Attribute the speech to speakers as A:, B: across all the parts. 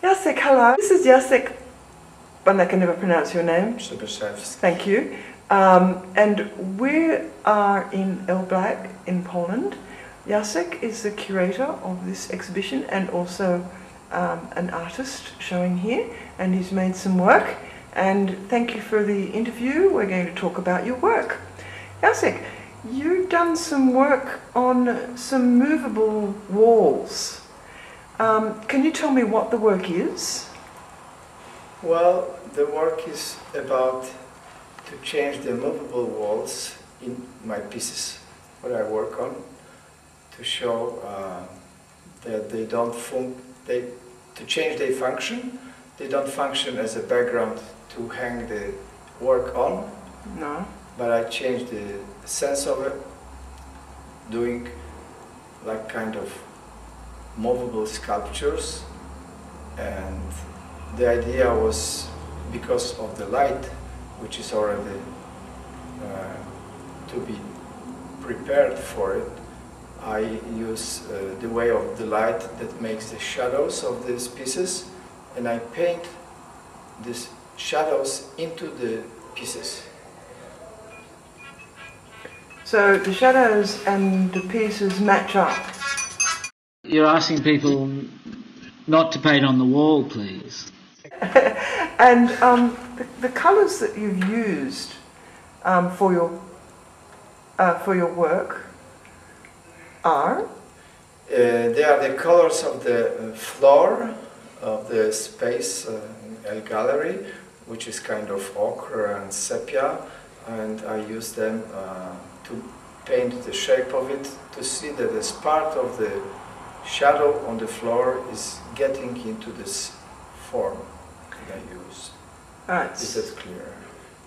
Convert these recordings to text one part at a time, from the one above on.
A: Jacek, hello. This is Jacek, and I can never pronounce your name.
B: Przybyszewski.
A: Thank you. And we are in Elbląg in Poland. Jacek is the curator of this exhibition and also an artist showing here, and he's made some work. And thank you for the interview. We're going to talk about your work. Jacek, you've done some work on some movable walls. Can you tell me what the work is?
B: Well, the work is about to change the movable walls in my pieces, what I work on, to show that they don't to change their function. They don't function as a background to hang the work on.
A: No.
B: But I change the sense of it, doing like kind of movable sculptures, and the idea was because of the light, which is already to be prepared for it. I use the way of the light that makes the shadows of these pieces, and I paint these shadows into the pieces.
A: So the shadows and the pieces match up.
C: You're asking people not to paint on the wall, please.
A: And the colours that you've used for your work are?
B: They are the colors of the floor of the space gallery, which is kind of ochre and sepia, and I use them to paint the shape of it, to see that this part of the shadow on the floor is getting into this form that I use.
A: Right.
B: Is that clear?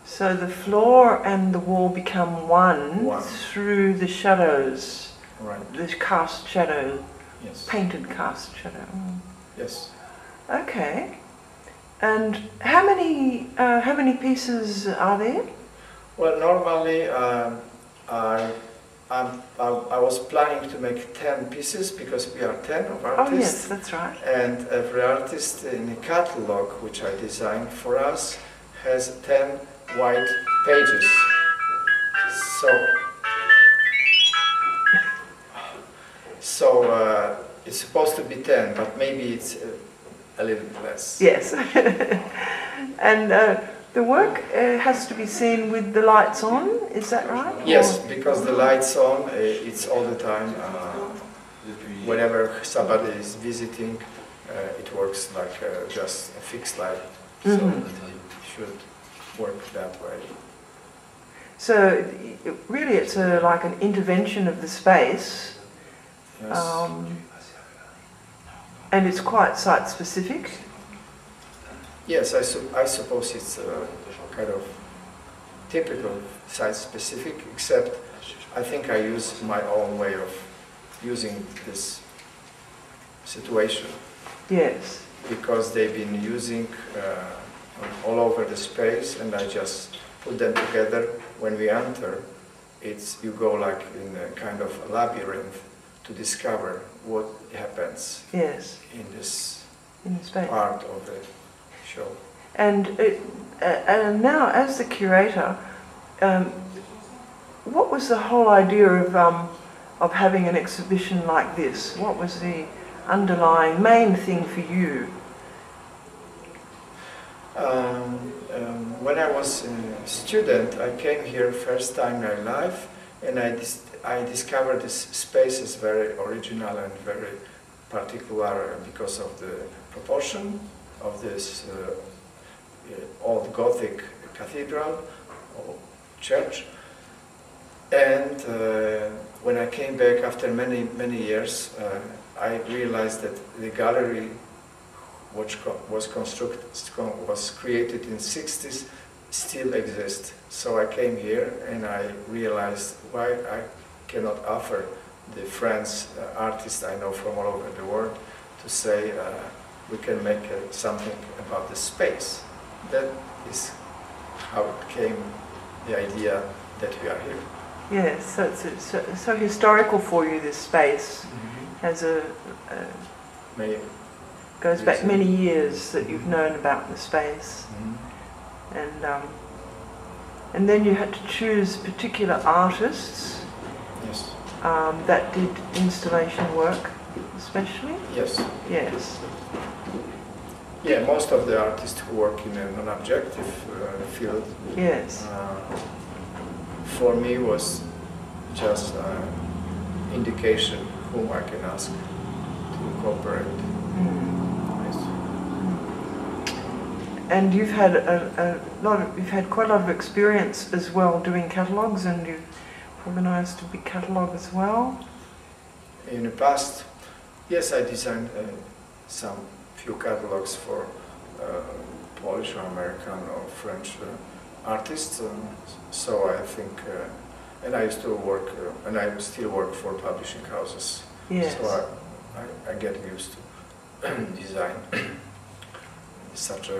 A: So the floor and the wall become one through the shadows.
B: Right.
A: The cast shadow.
B: Yes.
A: Painted cast shadow.
B: Yes.
A: Okay. And how many pieces are there?
B: Well, normally I was planning to make 10 pieces because we are 10 of artists.
A: Oh yes, that's right.
B: And every artist in the catalog which I designed for us has 10 white pages. So it's supposed to be 10, but maybe it's a little bit less.
A: Yes. And the work has to be seen with the lights on, is that right?
B: Yes, because the lights on, it's all the time. Whenever somebody is visiting, it works like just a fixed light. So it should work that way.
A: So really it's like an intervention of the space.
B: Yes.
A: And it's quite site-specific.
B: Yes, I suppose it's kind of typical site-specific, except I think I use my own way of using this situation.
A: Yes.
B: Because they've been using all over the space, and I just put them together. When we enter, you go like in a kind of a labyrinth to discover what happens.
A: Yes.
B: In this
A: space.
B: Part of the show.
A: And now, as the curator, what was the whole idea of having an exhibition like this? What was the underlying main thing for you?
B: When I was a student, I came here first time in my life, and I discovered this space is very original and very particular because of the proportion of this old Gothic cathedral or church. And when I came back after many years, I realized that the gallery which was created in the 60s still exists. So I came here and I realized why I cannot offer the friends, artists I know from all over the world, to say we can make something about the space. That is how it came, the idea that we are here.
A: Yes, so it's so historical for you, this space, as a... Goes back many years that you've known about the space. And then you had to choose particular artists.
B: Yes.
A: That did installation work, especially.
B: Yes.
A: Yes.
B: Yeah, most of the artists who work in an objective field.
A: Yes.
B: For me was just indication whom I can ask to cooperate. Yes.
A: And you've had you've had quite a lot of experience as well doing catalogues, and you've organised a big catalogue as well.
B: In the past, yes, I designed some few catalogues for Polish or American or French artists. So I think, and I used to work, and I still work for publishing houses.
A: Yes.
B: So I get used to design such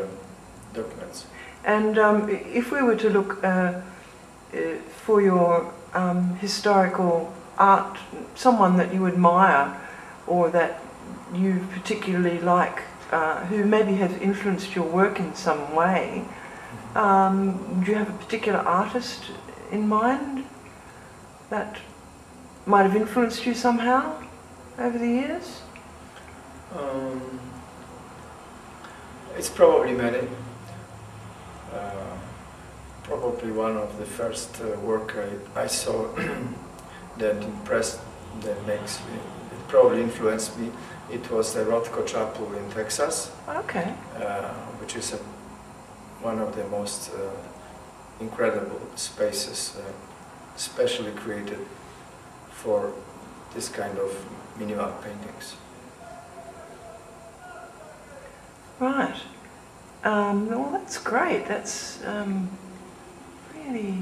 B: documents.
A: And if we were to look for your historical art, someone that you admire or that you particularly like, who maybe has influenced your work in some way, do you have a particular artist in mind that might have influenced you somehow over the years?
B: It's probably many. Probably one of the first work I saw that impressed, that makes me, it probably influenced me. It was the Rothko Chapel in Texas.
A: Okay.
B: Which is one of the most incredible spaces, specially created for this kind of minimal paintings.
A: Right. Well, that's great. That's really...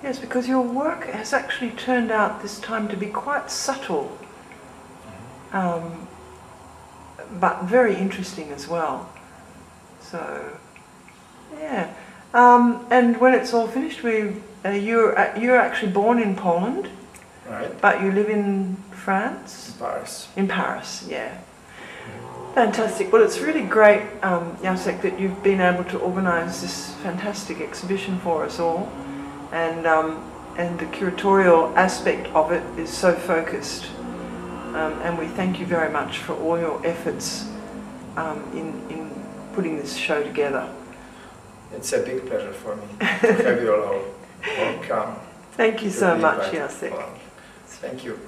A: Yes, because your work has actually turned out this time to be quite subtle, but very interesting as well. So, yeah. And when it's all finished, you're actually born in Poland,
B: Right.
A: but you live in France?
B: Paris.
A: In Paris, yeah. Fantastic. Well, it's really great, Jacek, that you've been able to organise this fantastic exhibition for us all, and the curatorial aspect of it is so focused. And we thank you very much for all your efforts in putting this show together.
B: It's a big pleasure for me to have you all come.
A: Thank you so much, Jacek.
B: Thank you.